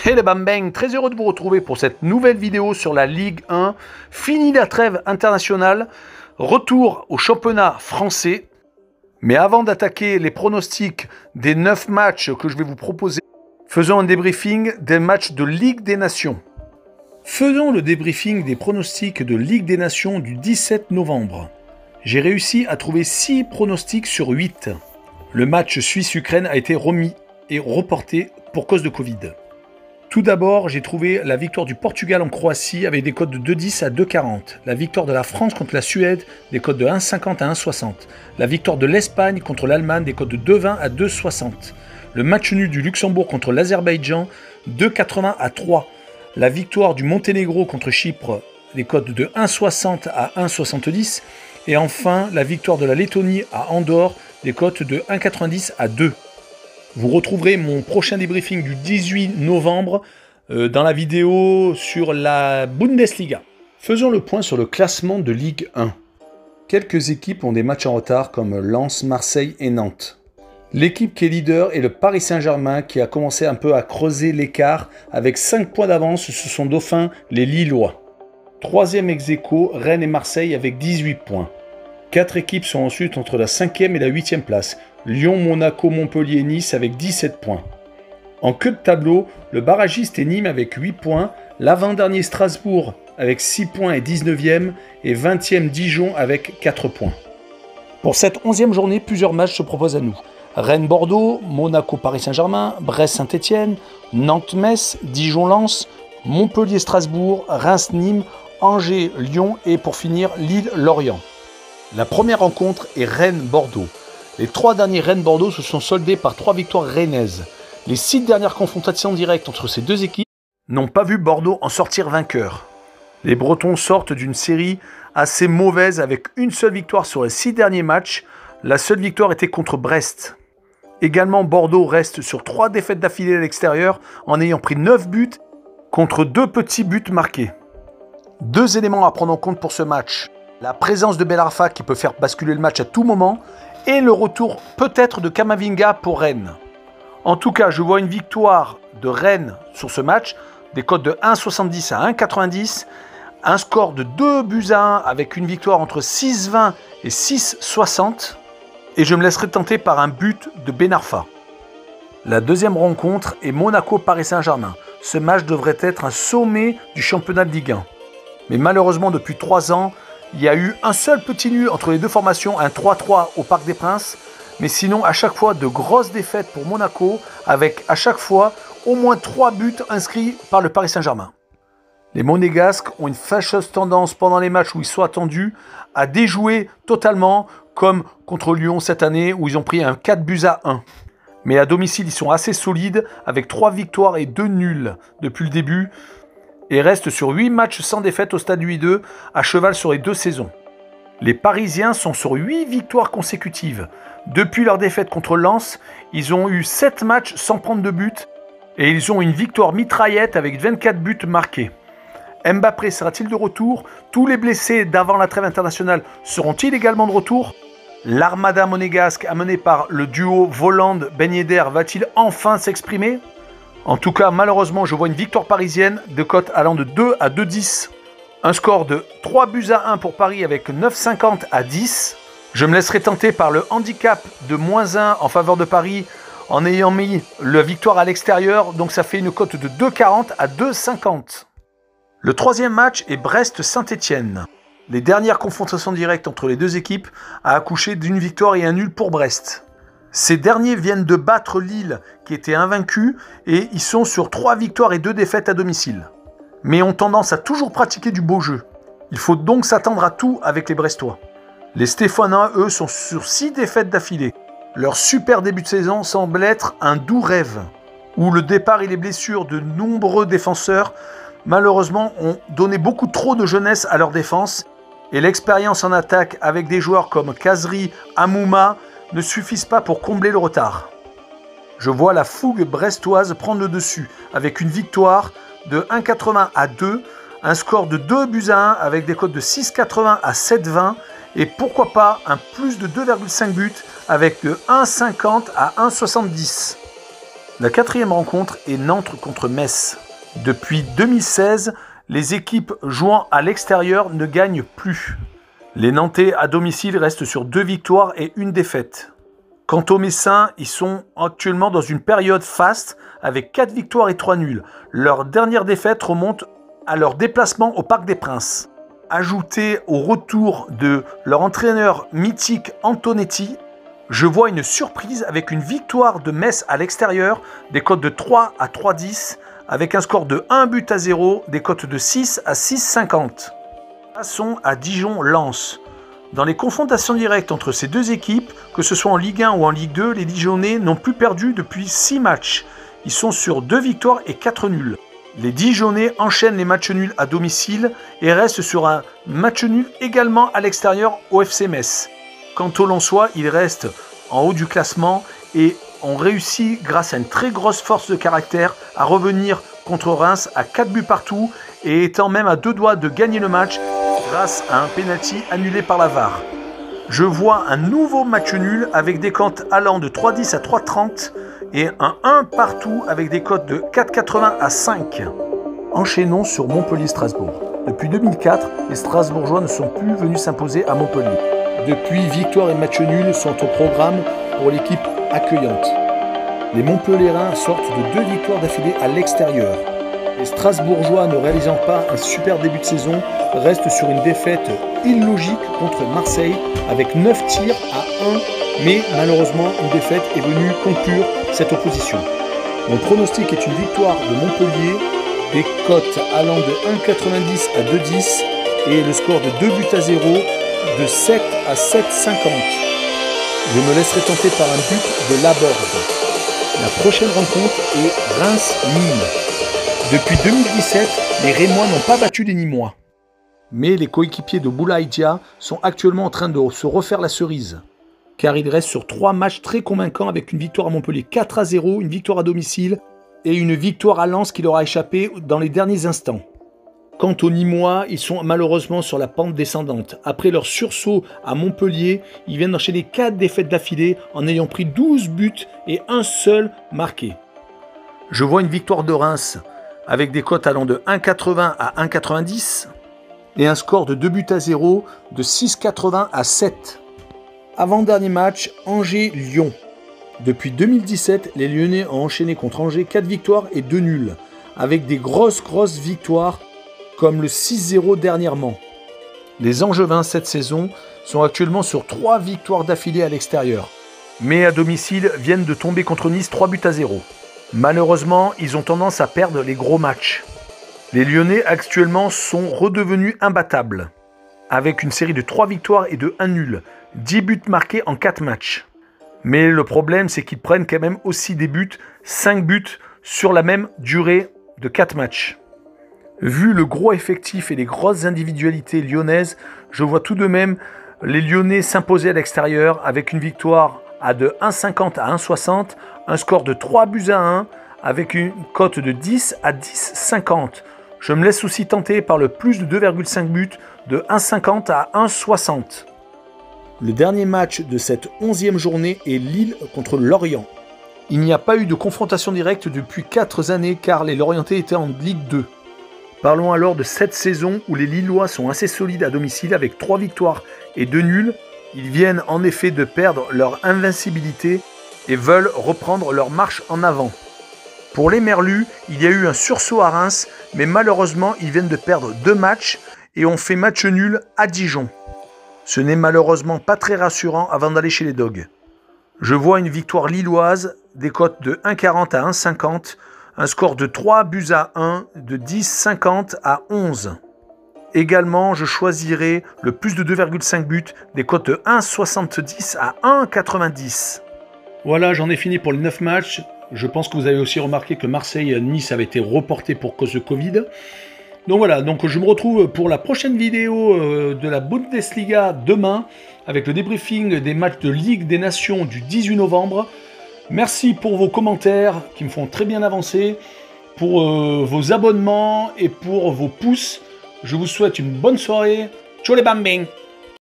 Hey les bambins, très heureux de vous retrouver pour cette nouvelle vidéo sur la Ligue 1. Fini la trêve internationale, retour au championnat français. Mais avant d'attaquer les pronostics des 9 matchs que je vais vous proposer, faisons un débriefing des matchs de Ligue des Nations. Faisons le débriefing des pronostics de Ligue des Nations du 17 novembre. J'ai réussi à trouver 6 pronostics sur 8. Le match Suisse-Ukraine a été remis et reporté pour cause de Covid. Tout d'abord, j'ai trouvé la victoire du Portugal en Croatie avec des cotes de 2,10 à 2,40. La victoire de la France contre la Suède, des cotes de 1,50 à 1,60. La victoire de l'Espagne contre l'Allemagne, des cotes de 2,20 à 2,60. Le match nul du Luxembourg contre l'Azerbaïdjan, 2,80 à 3. La victoire du Monténégro contre Chypre, des cotes de 1,60 à 1,70. Et enfin, la victoire de la Lettonie à Andorre, des cotes de 1,90 à 2. Vous retrouverez mon prochain débriefing du 18 novembre dans la vidéo sur la Bundesliga. Faisons le point sur le classement de Ligue 1. Quelques équipes ont des matchs en retard comme Lens, Marseille et Nantes. L'équipe qui est leader est le Paris Saint-Germain qui a commencé un peu à creuser l'écart avec 5 points d'avance sur son dauphin, les Lillois. Troisième ex-aequo, Rennes et Marseille avec 18 points. 4 équipes sont ensuite entre la 5e et la 8e place. Lyon, Monaco, Montpellier et Nice avec 17 points. En queue de tableau, le barragiste est Nîmes avec 8 points, l'avant-dernier Strasbourg avec 6 points et 19e et 20e Dijon avec 4 points. Pour cette 11e journée, plusieurs matchs se proposent à nous. Rennes-Bordeaux, Monaco-Paris Saint-Germain, Brest-Saint-Etienne, Nantes-Metz, Dijon-Lens, Montpellier-Strasbourg, Reims-Nîmes, Angers-Lyon et pour finir Lille-Lorient. La première rencontre est Rennes-Bordeaux. Les 3 derniers Rennes-Bordeaux se sont soldés par 3 victoires rennaises. Les 6 dernières confrontations directes entre ces deux équipes n'ont pas vu Bordeaux en sortir vainqueur. Les Bretons sortent d'une série assez mauvaise avec une seule victoire sur les 6 derniers matchs. La seule victoire était contre Brest. Également, Bordeaux reste sur 3 défaites d'affilée à l'extérieur en ayant pris 9 buts contre 2 petits buts marqués. 2 éléments à prendre en compte pour ce match. La présence de Ben Arfa qui peut faire basculer le match à tout moment et le retour peut-être de Kamavinga pour Rennes. En tout cas, je vois une victoire de Rennes sur ce match, des cotes de 1,70 à 1,90, un score de 2-1 avec une victoire entre 6,20 et 6,60 et je me laisserai tenter par un but de Ben Arfa. La deuxième rencontre est Monaco-Paris Saint-Germain. Ce match devrait être un sommet du championnat de Ligue 1. Mais malheureusement, depuis 3 ans, il y a eu un seul petit nul entre les deux formations, un 3-3 au Parc des Princes. Mais sinon, à chaque fois, de grosses défaites pour Monaco, avec à chaque fois au moins 3 buts inscrits par le Paris Saint-Germain. Les Monégasques ont une fâcheuse tendance pendant les matchs où ils sont attendus à déjouer totalement, comme contre Lyon cette année où ils ont pris un 4-1. Mais à domicile, ils sont assez solides avec 3 victoires et 2 nuls depuis le début. Et reste sur 8 matchs sans défaite au stade Louis II, à cheval sur les 2 saisons. Les Parisiens sont sur 8 victoires consécutives. Depuis leur défaite contre Lens, ils ont eu 7 matchs sans prendre de but et ils ont une victoire mitraillette avec 24 buts marqués. Mbappé sera-t-il de retour? Tous les blessés d'avant la trêve internationale seront-ils également de retour? L'armada monégasque amenée par le duo Voland-Ben Yedder va-t-il enfin s'exprimer? En tout cas, malheureusement, je vois une victoire parisienne de cote allant de 2 à 2,10. Un score de 3-1 pour Paris avec 9,50 à 10. Je me laisserai tenter par le handicap de -1 en faveur de Paris en ayant mis la victoire à l'extérieur. Donc ça fait une cote de 2,40 à 2,50. Le troisième match est Brest-Saint-Etienne. Les dernières confrontations directes entre les deux équipes a accouché d'une victoire et un nul pour Brest. Ces derniers viennent de battre Lille, qui était invaincu, et ils sont sur 3 victoires et 2 défaites à domicile. Mais ont tendance à toujours pratiquer du beau jeu. Il faut donc s'attendre à tout avec les Brestois. Les Stéphanois, eux, sont sur 6 défaites d'affilée. Leur super début de saison semble être un doux rêve, où le départ et les blessures de nombreux défenseurs, malheureusement, ont donné beaucoup trop de jeunesse à leur défense, et l'expérience en attaque avec des joueurs comme Kazri, Amouma, ne suffisent pas pour combler le retard. Je vois la fougue brestoise prendre le dessus avec une victoire de 1,80 à 2, un score de 2-1 avec des cotes de 6,80 à 7,20 et pourquoi pas un plus de 2,5 buts avec de 1,50 à 1,70. La quatrième rencontre est Nantes contre Metz. Depuis 2016, les équipes jouant à l'extérieur ne gagnent plus. Les Nantais à domicile restent sur 2 victoires et 1 défaite. Quant aux Messins, ils sont actuellement dans une période faste avec 4 victoires et 3 nuls. Leur dernière défaite remonte à leur déplacement au Parc des Princes. Ajouté au retour de leur entraîneur mythique Antonetti, je vois une surprise avec une victoire de Metz à l'extérieur, des cotes de 3 à 3,10, avec un score de 1-0, des cotes de 6 à 6,50. Passons à Dijon-Lens. Dans les confrontations directes entre ces deux équipes, que ce soit en Ligue 1 ou en Ligue 2, les Dijonnais n'ont plus perdu depuis 6 matchs. Ils sont sur 2 victoires et 4 nuls. Les Dijonnais enchaînent les matchs nuls à domicile et restent sur un match nul également à l'extérieur au FC Metz. Quant aux Lensois, ils restent en haut du classement et ont réussi, grâce à une très grosse force de caractère, à revenir contre Reims à 4 buts partout et étant même à 2 doigts de gagner le match grâce à un penalty annulé par la VAR. Je vois un nouveau match nul avec des cotes allant de 3,10 à 3,30 et un 1 partout avec des cotes de 4,80 à 5. Enchaînons sur Montpellier-Strasbourg. Depuis 2004, les Strasbourgeois ne sont plus venus s'imposer à Montpellier. Depuis, victoire et match nul sont au programme pour l'équipe accueillante. Les Montpelliérains sortent de 2 victoires d'affilée à l'extérieur. Les Strasbourgeois, ne réalisant pas un super début de saison, restent sur une défaite illogique contre Marseille avec 9 tirs à 1, mais malheureusement une défaite est venue conclure cette opposition. Mon pronostic est une victoire de Montpellier, des cotes allant de 1,90 à 2,10 et le score de 2-0 de 7 à 7,50. Je me laisserai tenter par un but de Laborde. La prochaine rencontre est Reims-Nîmes. Depuis 2017, les Rémois n'ont pas battu les Nîmois. Mais les coéquipiers de Boulaye Dia sont actuellement en train de se refaire la cerise. Car ils restent sur 3 matchs très convaincants avec une victoire à Montpellier 4-0, une victoire à domicile et une victoire à Lens qui leur a échappé dans les derniers instants. Quant aux Nîmois, ils sont malheureusement sur la pente descendante. Après leur sursaut à Montpellier, ils viennent d'enchaîner 4 défaites d'affilée en ayant pris 12 buts et un seul marqué. Je vois une victoire de Reims avec des cotes allant de 1,80 à 1,90 et un score de 2-0 de 6,80 à 7. Avant-dernier match, Angers-Lyon. Depuis 2017, les Lyonnais ont enchaîné contre Angers 4 victoires et 2 nuls, avec des grosses victoires comme le 6-0 dernièrement. Les Angevins cette saison sont actuellement sur 3 victoires d'affilée à l'extérieur, mais à domicile viennent de tomber contre Nice 3-0. Malheureusement, ils ont tendance à perdre les gros matchs. Les Lyonnais actuellement sont redevenus imbattables, avec une série de 3 victoires et de 1 nul, 10 buts marqués en 4 matchs. Mais le problème, c'est qu'ils prennent quand même aussi des buts, 5 buts sur la même durée de 4 matchs. Vu le gros effectif et les grosses individualités lyonnaises, je vois tout de même les Lyonnais s'imposer à l'extérieur avec une victoire à de 1,50 à 1,60, un score de 3-1 avec une cote de 10 à 10,50. Je me laisse aussi tenter par le plus de 2,5 buts de 1,50 à 1,60. Le dernier match de cette 11e journée est Lille contre Lorient. Il n'y a pas eu de confrontation directe depuis 4 années car les Lorientais étaient en Ligue 2. Parlons alors de cette saison où les Lillois sont assez solides à domicile avec 3 victoires et 2 nuls. Ils viennent en effet de perdre leur invincibilité et veulent reprendre leur marche en avant. Pour les Merlus, il y a eu un sursaut à Reims, mais malheureusement ils viennent de perdre 2 matchs et ont fait match nul à Dijon. Ce n'est malheureusement pas très rassurant avant d'aller chez les Dogs. Je vois une victoire lilloise, des cotes de 1,40 à 1,50, un score de 3-1, de 10,50 à 11. Également, je choisirai le plus de 2,5 buts, des cotes de 1,70 à 1,90. Voilà, j'en ai fini pour les 9 matchs. Je pense que vous avez aussi remarqué que Marseille-Nice avait été reporté pour cause de Covid. Donc voilà, donc je me retrouve pour la prochaine vidéo de la Bundesliga demain, avec le débriefing des matchs de Ligue des Nations du 18 novembre. Merci pour vos commentaires qui me font très bien avancer, pour vos abonnements et pour vos pouces. Je vous souhaite une bonne soirée. Ciao les bambins!